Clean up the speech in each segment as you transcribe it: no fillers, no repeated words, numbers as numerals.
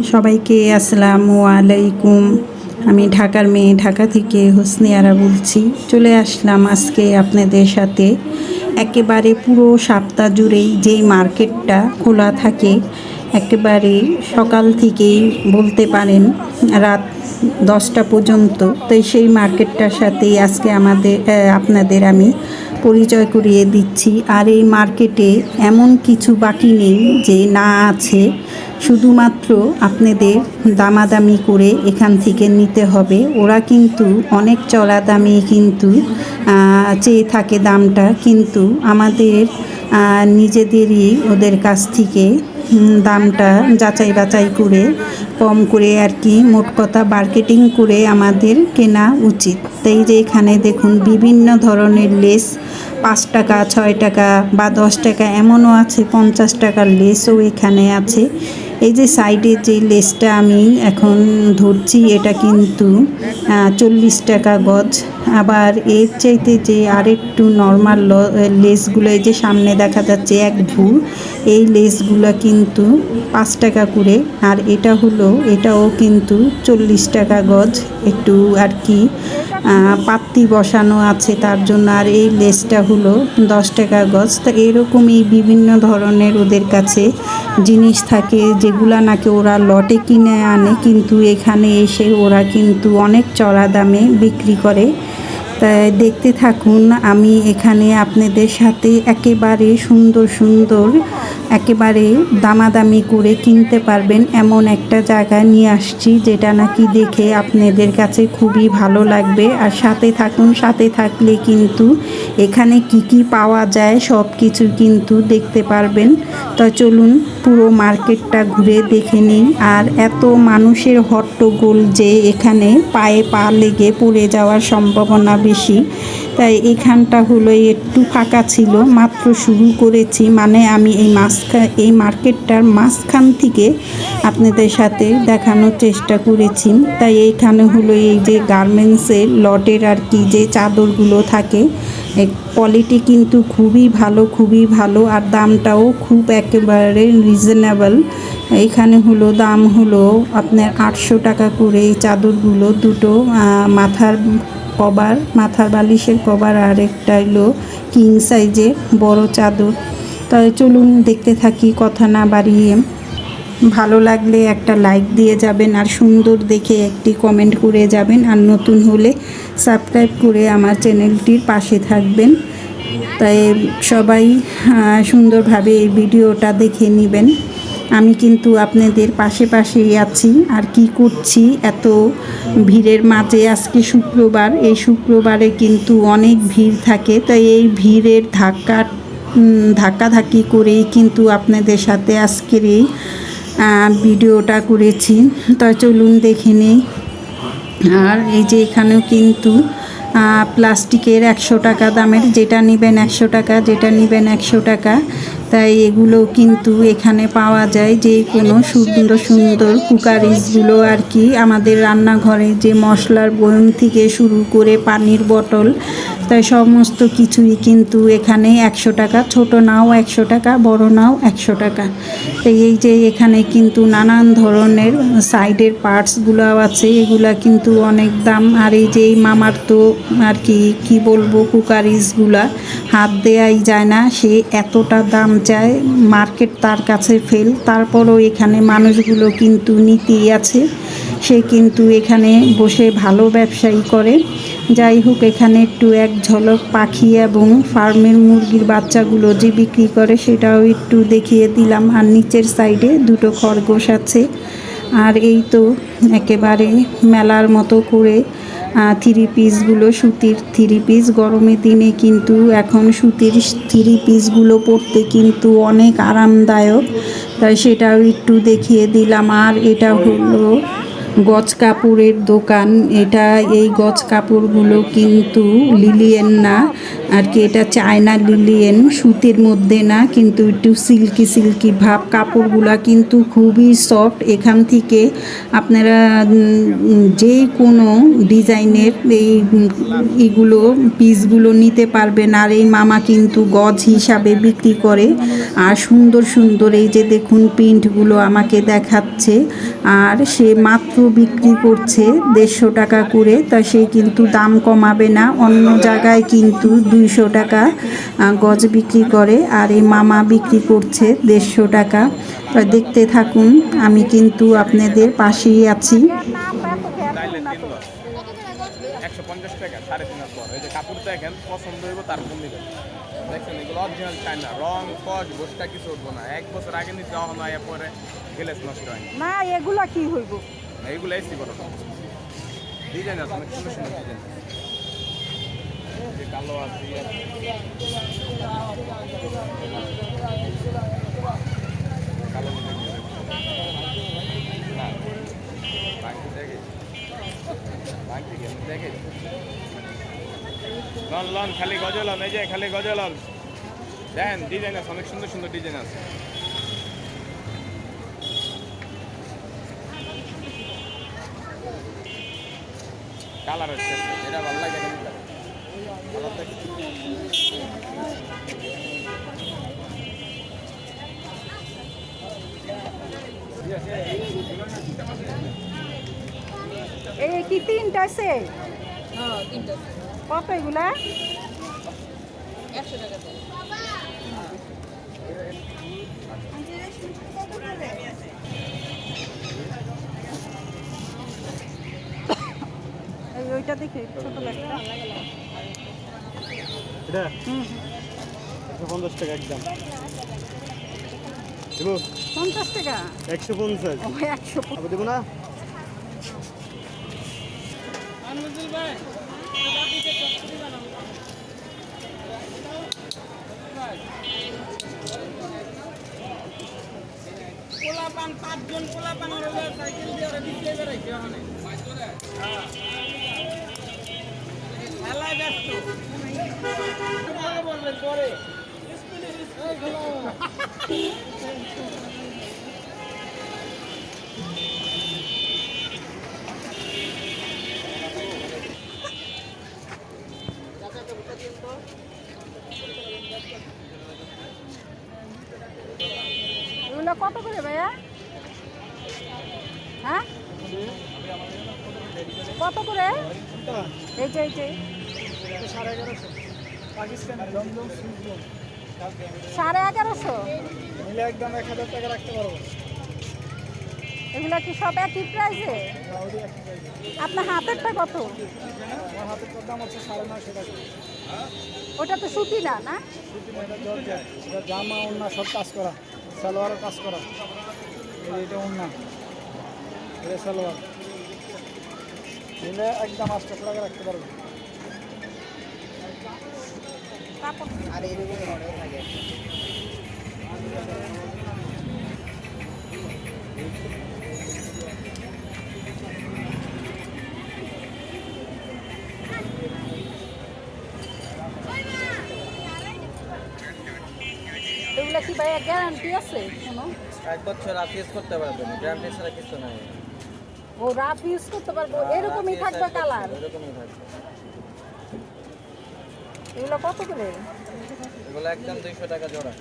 সবাইকে আসসালামু আলাইকুম। আমি ঢাকার মেয়ে, ঢাকা থেকে হোসনি আরা বলছি। চলে আসলাম আজকে আপনাদের সাথে। একেবারে পুরো সপ্তাহ জুড়েই যেই মার্কেটটা খোলা থাকে, একেবারে সকাল থেকেই বলতে পারেন রাত 10টা পর্যন্ত। তো সেই মার্কেটটার সাথেই আজকে আপনাদের আমি পরিচয় করিয়ে দিচ্ছি। আর এই মার্কেটে এমন কিছু বাকি নেই যে না আছে, শুধুমাত্র আপনাদের দামাদামি করে এখান থেকে নিতে হবে। ওরা কিন্তু অনেক চড়া দামে কিন্তু চেয়ে থাকে দামটা, কিন্তু আমাদের নিজেদেরই ওদের কাছ থেকে দামটা যাচাই বাছাই করে কম করে আর কি, মোট কথা মার্কেটিং করে আমাদের কেনা উচিত। তাই যে এখানে দেখুন বিভিন্ন ধরনের লেস, 5 টাকা, 6 টাকা বা 10 টাকা, এমনও আছে 50 টাকার লেসও এখানে আছে। এই যে সাইডে যে লেসটা আমি এখন ধরছি, এটা কিন্তু 40 টাকা গজ। আবার এর চাইতে যে আরেকটু নর্মাল লেসগুলো, এই যে সামনে দেখা যাচ্ছে এক ভুল, এই লেসগুলো কিন্তু 5 টাকা করে। আর এটাও কিন্তু 40 টাকা গজ, একটু আর কি পাত্তি বসানো আছে তার জন্য। আর এই লেসটা হলো 10 টাকা গজ। তো এরকমই বিভিন্ন ধরনের ওদের কাছে জিনিস থাকে, যেগুলা নাকি ওরা লটে কিনে আনে, কিন্তু এখানে এসে ওরা কিন্তু অনেক চড়া দামে বিক্রি করে। তাই দেখতে থাকুন। আমি এখানে আপনাদের সাথে একেবারে সুন্দর সুন্দর, একেবারে দামাদামি করে কিনতে পারবেন এমন একটা জায়গায় নিয়ে আসছি, যেটা নাকি দেখে আপনাদের কাছে খুবই ভালো লাগবে। আর সাথে থাকুন, সাথে থাকলে কিন্তু এখানে কি পাওয়া যায় সব কিছু কিন্তু দেখতে পারবেন। তো চলুন পুরো মার্কেটটা ঘুরে দেখে নিই। আর এত মানুষের হট্টগোল যে এখানে পায়ে পা লেগে পড়ে যাওয়ার সম্ভাবনা বেশি। তাই এখানটা হলো একটু ফাঁকা ছিল, মাত্র শুরু করেছি, মানে আমি এই মার্কেটটার মাঝখান থেকে আপনাদের সাথে দেখানোর চেষ্টা করেছি। তাই এইখানে হলো এই যে গার্মেন্টসের লটের আর কি যে চাদরগুলো থাকে, কোয়ালিটি কিন্তু খুবই ভালো, খুবই ভালো। আর দামটাও খুব একেবারে রিজনেবল। এখানে হলো দাম হলো আপনার 800 টাকা করে এই চাদরগুলো, দুটো মাথার বালিশের কভার, আর একটা হলো কিং সাইজের বড় চাদর। তাই চলুন দেখতে থাকি, কথা না বাড়িয়ে। ভালো লাগলে একটা লাইক দিয়ে যাবেন, আর সুন্দর দেখে একটি কমেন্ট করে যাবেন। আর নতুন হলে সাবস্ক্রাইব করে আমার চ্যানেলটির পাশে থাকবেন। তাই সবাই সুন্দরভাবে এই ভিডিওটা দেখে নেবেন। আমি কিন্তু আপনাদের পাশেই আছি। আর কি করছি এত ভিড়ের মাঝে, আজকে শুক্রবার, এই শুক্রবারে কিন্তু অনেক ভিড় থাকে। তাই এই ভিড়ের ধাক্কাধাক্কি করেই কিন্তু আপনাদের সাথে আজকের এই ভিডিওটা করেছি। তো চলুন দেখে নিই। আর এই যে এখানেও কিন্তু প্লাস্টিকের 100 টাকা দামের, যেটা নেবেন 100 টাকা, যেটা নেবেন 100 টাকা। তাই এগুলো কিন্তু এখানে পাওয়া যায়, যে কোনো সুন্দর সুন্দর কুকারিজগুলো আর কি, আমাদের রান্নাঘরে যে মশলার বয়ম থেকে শুরু করে পানির বোতল, তাই সমস্ত কিছুই কিন্তু এখানে 100 টাকা। ছোট নাও 100 টাকা, বড় নাও 100 টাকা। তো এই যে এখানে কিন্তু নানান ধরনের সাইডের পার্টসগুলো আছে, এগুলা কিন্তু অনেক দাম। আর এই যে মামার তো আর কি বলবো, কুকারিজগুলা হাত দেওয়াই যায় না, সে এতটা দাম চায়, মার্কেট তার কাছে ফেল। তারপরও এখানে মানুষগুলো কিন্তু নিতেই আছে, সে কিন্তু এখানে বসে ভালো ব্যবসায়ী করে। যাই হোক, এখানে একটু এক ঝলক পাখি এবং ফার্মের মুরগির বাচ্চাগুলো যে বিক্রি করে সেটাও একটু দেখিয়ে দিলাম। আর নিচের সাইডে দুটো খরগোশ আছে। আর এই তো একেবারে মেলার মতো করে থ্রি পিসগুলো, সুতির থ্রি পিস, গরমের দিনে কিন্তু এখন সুতির থ্রি পিসগুলো পরতে কিন্তু অনেক আরামদায়ক, তাই সেটাও একটু দেখিয়ে দিলাম। আর এটা হলো গজ কাপড়ের দোকান এটা। এই গজ কাপড়গুলো কিন্তু লিলিয়েন না আর কি, এটা চায়না লিলিয়েন, সুতির মধ্যে না, কিন্তু একটু সিল্কি সিল্কি ভাব। কাপড়গুলা কিন্তু খুবই সফট। এখান থেকে আপনারা যে কোনো ডিজাইনের এইগুলো পিসগুলো নিতে পারবেন। আর এই মামা কিন্তু গজ হিসাবে বিক্রি করে। আর সুন্দর সুন্দর এই যে দেখুন প্রিন্টগুলো আমাকে দেখাচ্ছে। আর সে মাত্র বিক্রি করছে 150 টাকা করে, তা সে কিন্তু দাম কমাবে না। অন্য জায়গায় কিন্তু 200 টাকা গজ বিক্রি করে, আর এই মামা বিক্রি করছে 150 টাকা। তা দেখতে থাকুন, আমি কিন্তু আপনাদের পাশেই আছি। 150 টাকা 3.5 পর। এই যে কাপড় দেখেন, পছন্দ হইব তারপর নেবেন। দেখছেন এগুলো অরিজিনাল চায়না, রং কস বসটা কিছু উঠবো না। 1 বছর আগে নিতে হবে না, পরে গ্লেস নষ্ট হয় না। এগুলা কি হইব? এইগুলো এসি বড় ডিজাইন আছে, অনেক সুন্দর সুন্দর ডিজাইন আছে। কালো আছে, কালো দেখে লন লন খালি গজলন, এই যে খালি গজলন দেখেন, ডিজাইন আছে, অনেক সুন্দর সুন্দর ডিজাইন আছে। কালার হচ্ছে এটা ভালো লাগে, এই কি তিনটা আছে? কত এগুলা? 100 টাকা। ওইটা দেখে ছোট ব্যাগটা। এটা 150 টাকা একদম। 50 টাকা? 150। 100 দেবো না। পোলাপান 5 জন পোলাপান সাইকেল দিয়ে ওরা বিক্রি বেড়াইছে ওখানে খেলায় ব্যস্ত বলবেন পরে এগুলো কত করে ভাইয়া? হ্যাঁ কত করে? এই যে 1150 পাকিস্তানি জমজম সুজম 1150 মিলে একদম 1000 টাকা রাখতে পারবো। এগুলো কি সব একই প্রাইসে? আপনার হাতেরটা কত? আমার হাতের দাম হচ্ছে 950 টাকা। ওটা তো সুতি না, না সুতি না, এটা জর্জেট। এটা জামা ওড়না সব কাজ করা, সালোয়ারও কাজ করা। এটা ওড়না, এটা সালোয়ার। মিলে একদম 800 টাকা রাখতে পারবো। আর এরকম মডেল থাকে। এগুলো কি ভাইয়া গ্যারান্টি আছে কোনো? 1 বছর রাফ ইউজ করতে পারবেন, গ্যারান্টি ছাড়া কিছু নাই। ও রাফ ইউজ করতে পারবো, এরকমই থাকবে কালার? এরকমই থাকবে। এগুলো কত করে? এগুলো একদম 200 টাকা জোড়া।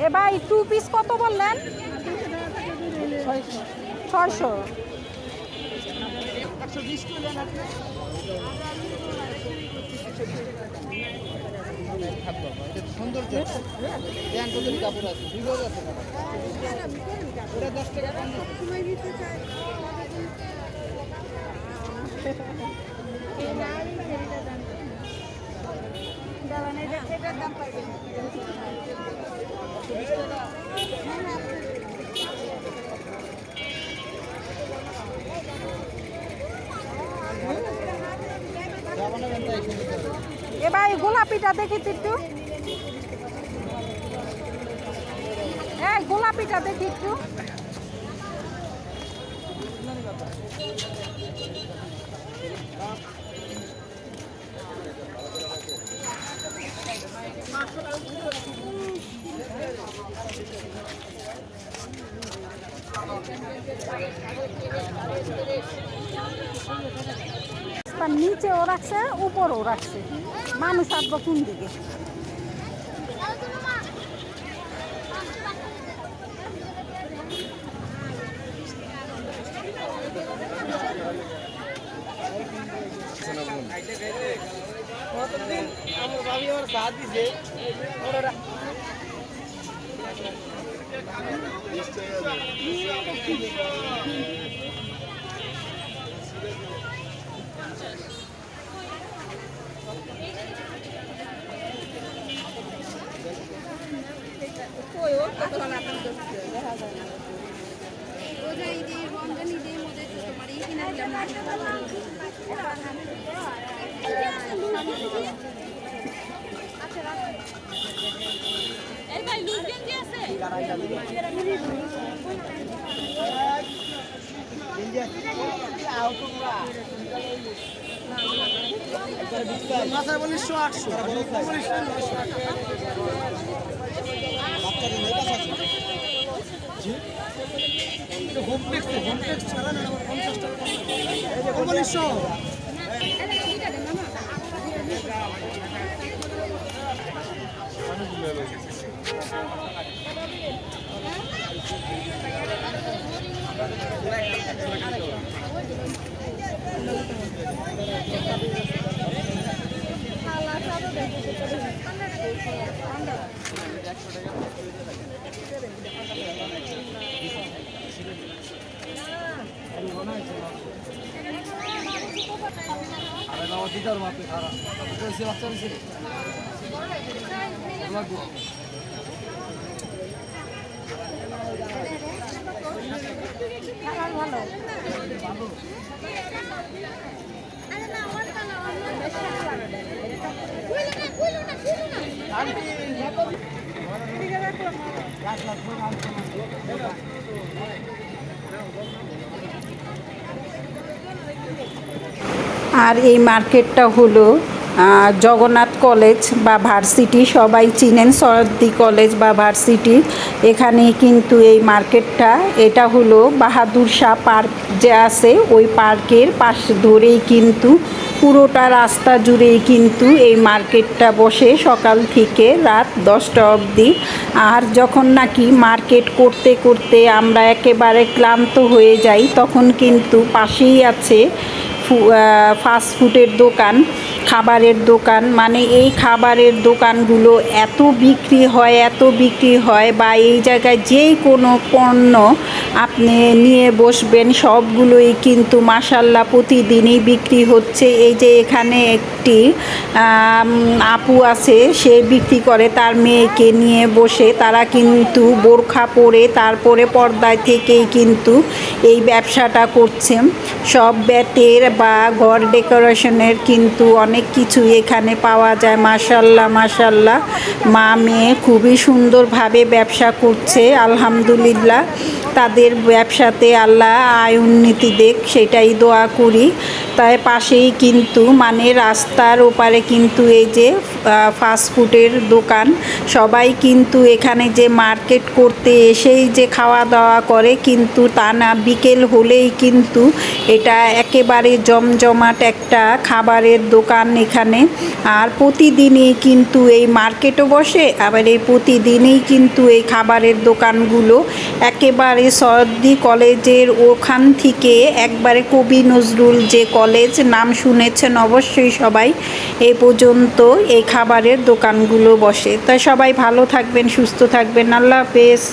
এ ভাই 2 পিস কত বললেন? 600। সুন্দর প্যান্ট কত কাপড় আছে 2 গজ আছে ওটা 10 টাকা কম সময় দিতে চাই এই নারী এর দাম দাওয়ানে এটার দাম পাইবেন 20 টাকা এ ভাই গোলাপিটা দেখি তো একটু এই গোলাপিটা দেখি একটু তার নিচেও রাখছে উপরেও রাখছে মানুষ আসবো কোন দিকে আমার ভাবি আমার সাথ দিছে ওরা মাথা বলিস 800 আর এই মার্কেটটা হলো জগন্নাথ কলেজ বা ভার্সিটি, সবাই চিনেন সরদি কলেজ বা ভার্সিটি। এখানে কিন্তু এই মার্কেটটা, এটা হলো বাহাদুর শাহ পার্ক যে আছে ওই পার্কের পাশ ধরেই কিন্তু পুরোটা রাস্তা জুড়েই কিন্তু এই মার্কেটটা বসে সকাল থেকে রাত 10টা অবধি। আর যখন নাকি মার্কেট করতে করতে আমরা একেবারে ক্লান্ত হয়ে যাই তখন কিন্তু পাশেই আছে ফাস্ট ফুডের দোকান, খাবারের দোকান। মানে এই খাবারের দোকানগুলো এত বিক্রি হয় বা এই জায়গায় যে কোনো পণ্য আপনি নিয়ে বসবেন সবগুলোই কিন্তু মাশাল্লাহ প্রতিদিনই বিক্রি হচ্ছে। এই যে এখানে একটি আপু আছে, সে বিক্রি করে তার মেয়েকে নিয়ে বসে, তারা কিন্তু বোরখা পরে তারপরে পর্দায় থেকেই কিন্তু এই ব্যবসাটা করছে। সব বেতের বা ঘর ডেকোরেশনের কিন্তু অনেক কিছু এখানে পাওয়া যায়। মাশাল্লাহ মা মেয়ে খুবই সুন্দরভাবে ব্যবসা করছে, আলহামদুলিল্লাহ। তাদের ব্যবসাতে আল্লাহ আয় উন্নতি দেখ, সেটাই দোয়া করি। তাই পাশেই কিন্তু মানে রাস্তার ওপারে কিন্তু এই যে ফাস্টফুডের দোকান। সবাই কিন্তু এখানে যে মার্কেট করতে এসেই যে খাওয়া দাওয়া করে কিন্তু তা না, বিকেল হলেই কিন্তু এটা একেবারে জমজমাট একটা খাবারের দোকান দোকান এখানে। আর প্রতিদিনই কিন্তু এই মার্কেটও বসে, আবার এই প্রতিদিনই কিন্তু এই খাবারের দোকানগুলো একেবারে সৌদি কলেজের ওখান থেকে একবারে কবি নজরুল যে কলেজ নাম শুনেছেন অবশ্যই সবাই, এ পর্যন্ত এই খাবারের দোকানগুলো বসে। তাই সবাই ভালো থাকবেন, সুস্থ থাকবেন, আল্লাহ হাফেজ।